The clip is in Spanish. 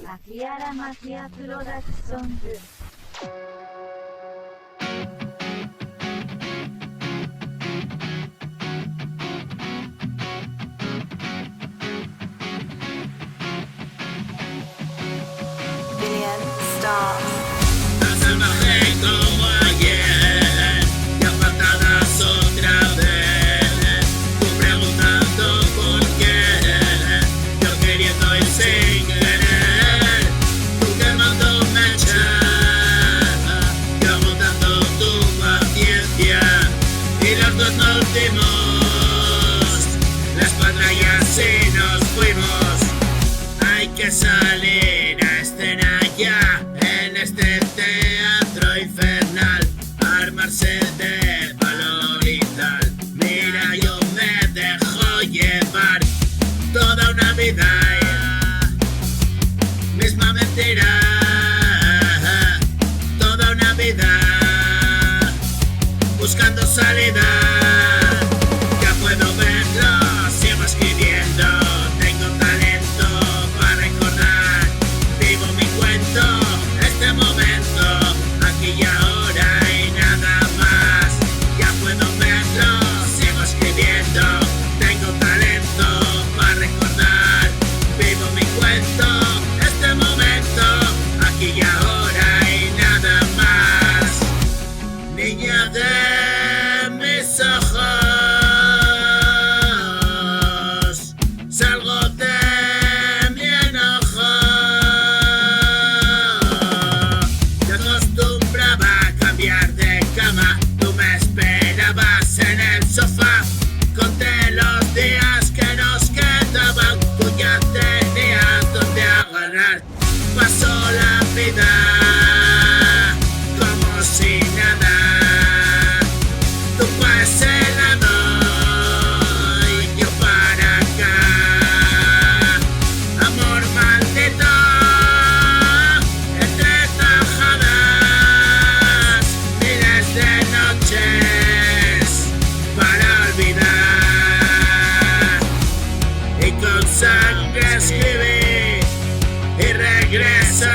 CafialamafiaProd. Billionstars. Tan salvaje como ayer, y a patadas otra vez. Tú preguntando por qué, yo queriendo y sin querer. Tú quemando mecha, y agotando tu paciencia. Y los dos nos dimos la espalda y así nos fuimos. Hay que salir a escena ya en este teatro infernal. Armarse de valor y tal. Mira, yo me dejo llevar toda una vida, misma mentira. Toda una vida buscando salida. Ya puedo verlo, sigo escribiendo. Tengo talento para recordar. Vivo mi cuento, este momento, aquí y ahora y nada más. Ya puedo verlo, sigo escribiendo. Tengo talento para recordar. Vivo mi cuento, este momento, aquí y ahora y nada más. Niña de mis ojos, salgo de mi enojo. Te acostumbraba a cambiar de cama, tú me esperabas en el sofá. Conté los días que nos quedaban, tú ya tenías donde agarrar. Pasó la vida como si nada. Tú para ese lado y yo para acá. Amor maldito entre tajadas, miles de noches para olvidar. Y con sangre escribí y regreso